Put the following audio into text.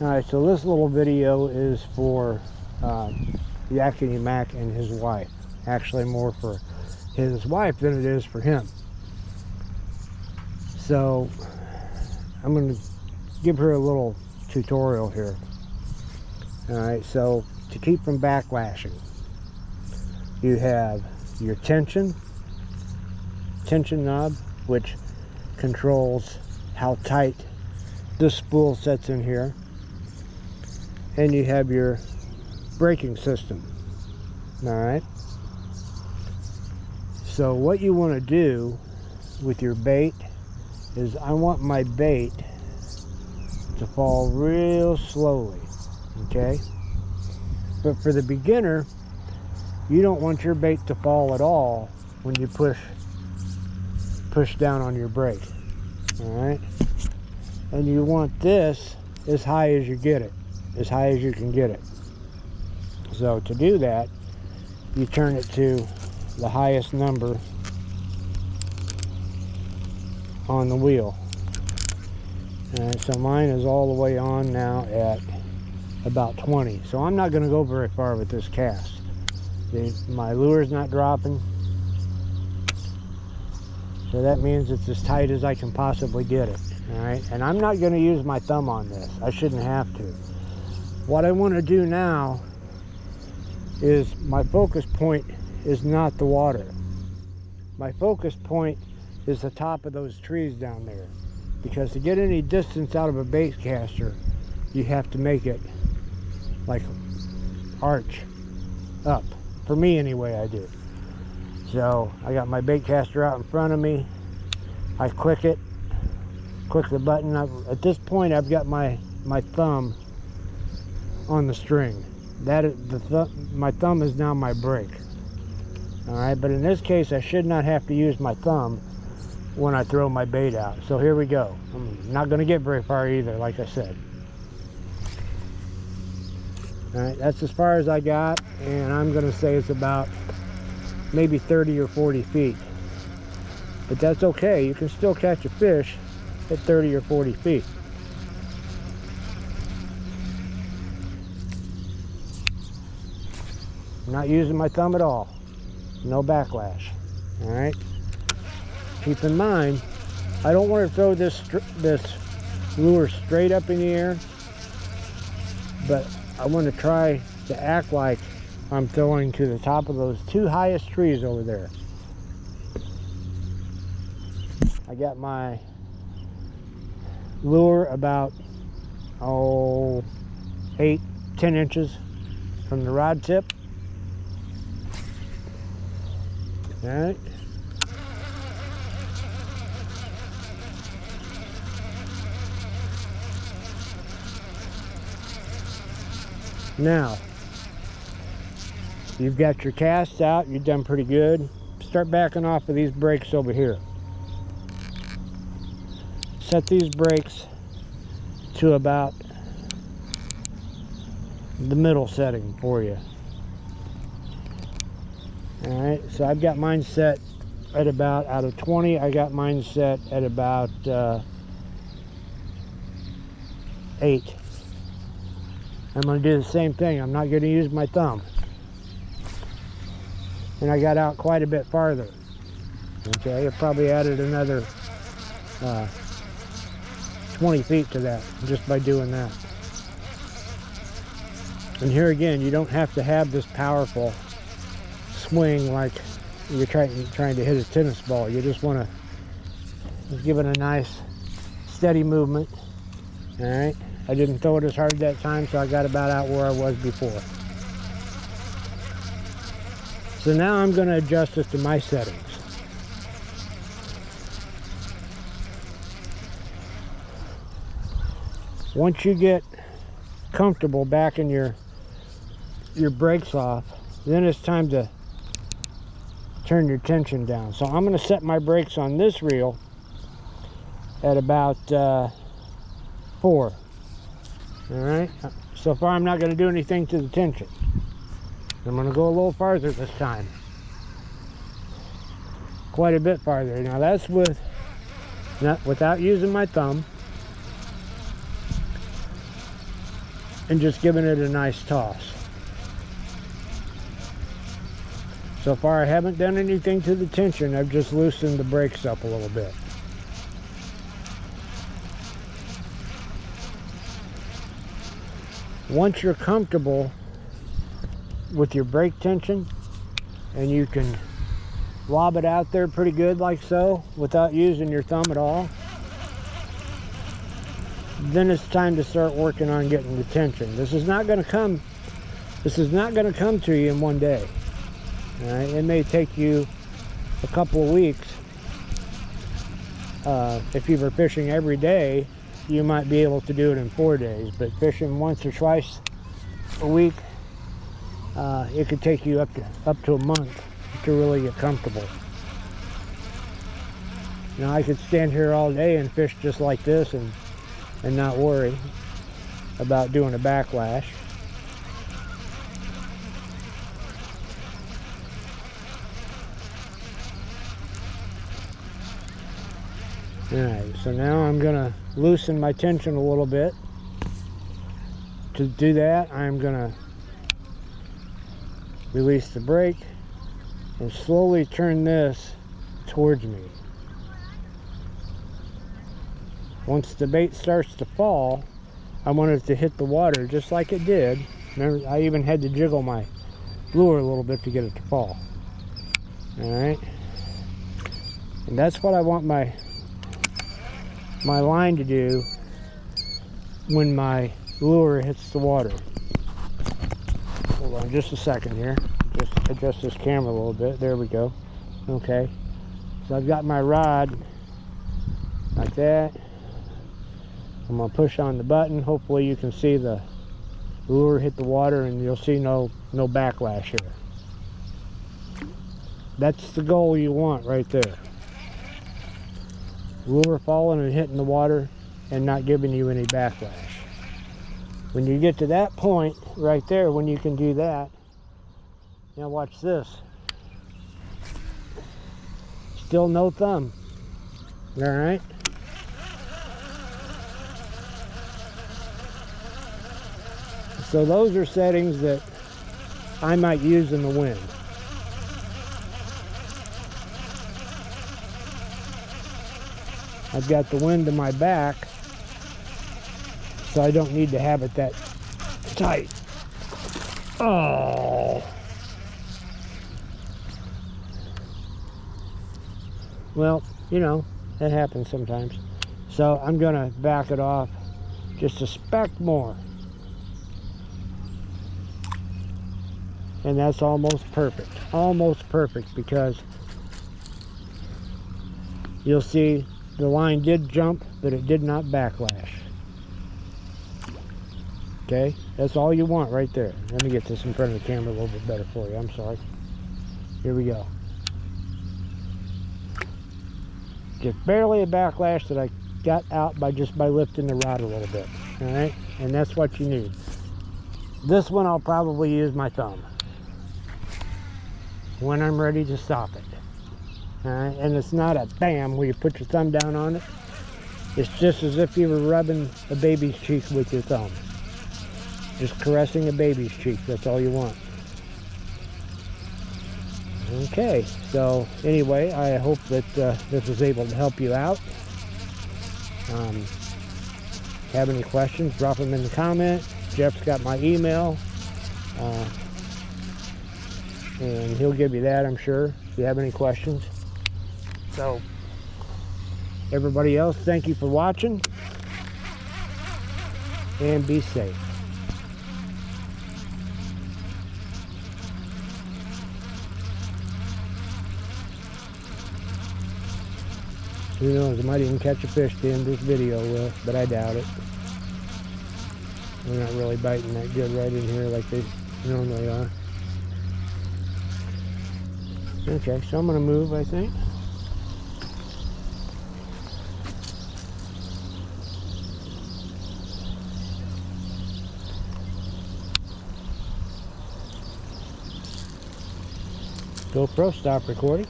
Alright, so this little video is for Yakety Mac and his wife. Actually more for his wife than it is for him. So I'm going to give her a little tutorial here. Alright, so to keep from backlashing, you have your tension knob, which controls how tight this spool sets in here, and you have your braking system. Alright, so what you want to do with your bait is, I want my bait to fall real slowly, okay? But for the beginner, you don't want your bait to fall at all when you push down on your brake. Alright, and you want this as high as you get it, as high as you can get it. So to do that, you turn it to the highest number on the wheel. Alright, so mine is all the way on now at about 20. So I'm not going to go very far with this cast. My lure's not dropping, so that means it's as tight as I can possibly get it. Alright, and I'm not going to use my thumb on this. I shouldn't have to. What I want to do now is, my focus point is not the water. My focus point is the top of those trees down there. Because to get any distance out of a bait caster, you have to make it like arch up. For me anyway, I do. So I got my bait caster out in front of me. I click the button. At this point, I've got my thumb on the string. My thumb is now my brake. All right, but in this case, I should not have to use my thumb when I throw my bait out. So here we go. I'm not going to get very far either, like I said. All right, that's as far as I got, and I'm going to say it's about maybe 30 or 40 feet. But that's okay. You can still catch a fish at 30 or 40 feet. I'm not using my thumb at all. No backlash. All right. Keep in mind, I don't want to throw this lure straight up in the air, but I want to try to act like I'm throwing to the top of those two highest trees over there. I got my lure about 8-10 inches from the rod tip. All right. Now, you've got your cast out, you've done pretty good. Start backing off of these brakes over here. Set these brakes to about the middle setting for you. Alright, so I've got mine set at about, out of 20, I got mine set at about 8. I'm going to do the same thing. I'm not going to use my thumb. And I got out quite a bit farther. Okay, I probably added another 20 feet to that just by doing that. And here again, you don't have to have this powerful swing like you're trying to hit a tennis ball. You just want to just give it a nice steady movement. All right. I didn't throw it as hard that time, so I got about out where I was before. So now I'm going to adjust it to my settings. Once you get comfortable backing your brakes off, then it's time to turn your tension down. So I'm going to set my brakes on this reel at about 4. All right, so far I'm not going to do anything to the tension. I'm going to go a little farther this time. Quite a bit farther. Now that's without using my thumb. and just giving it a nice toss. So far I haven't done anything to the tension, I've just loosened the brakes up a little bit. Once you're comfortable with your brake tension and you can lob it out there pretty good like so without using your thumb at all, then it's time to start working on getting the tension. This is not going to come to you in one day. All right? It may take you a couple of weeks. If you were fishing every day, you might be able to do it in 4 days, but fishing once or twice a week, it could take you up to a month to really get comfortable. Now I could stand here all day and fish just like this and not worry about doing a backlash. Alright, so now I'm going to loosen my tension a little bit. To do that, I'm going to release the brake and slowly turn this towards me. Once the bait starts to fall, I want it to hit the water just like it did. Remember, I even had to jiggle my lure a little bit to get it to fall. Alright, and that's what I want my line to do when my lure hits the water. Hold on just a second here. Just adjust this camera a little bit. There we go. Okay. So I've got my rod like that. I'm going to push on the button. Hopefully you can see the lure hit the water and you'll see no backlash here. That's the goal you want right there. Lure falling and hitting the water and not giving you any backlash. When you get to that point right there, when you can do that, now watch this. Still no thumb. All right. So those are settings that I might use in the wind. I've got the wind to my back, so I don't need to have it that tight. Oh. Well, you know, that happens sometimes. So I'm going to back it off just a speck more. And that's almost perfect. Almost perfect, because you'll see the line did jump, but it did not backlash. Okay, that's all you want right there. Let me get this in front of the camera a little bit better for you. I'm sorry. Here we go. Just barely a backlash that I got out by lifting the rod a little bit. All right, and that's what you need. This one I'll probably use my thumb when I'm ready to stop it. Alright, and it's not a bam where you put your thumb down on it. It's just as if you were rubbing a baby's cheek with your thumb. Just caressing a baby's cheek, that's all you want. Okay, so anyway, I hope that this was able to help you out. Have any questions, drop them in the comment. Jeff's got my email. And he'll give you that, I'm sure, if you have any questions. So, everybody else, thank you for watching, and be safe. Who knows, I might even catch a fish at the end of this video, but I doubt it. They're not really biting that good right in here like they normally are. Okay, so I'm going to move, I think. GoPro, stop recording.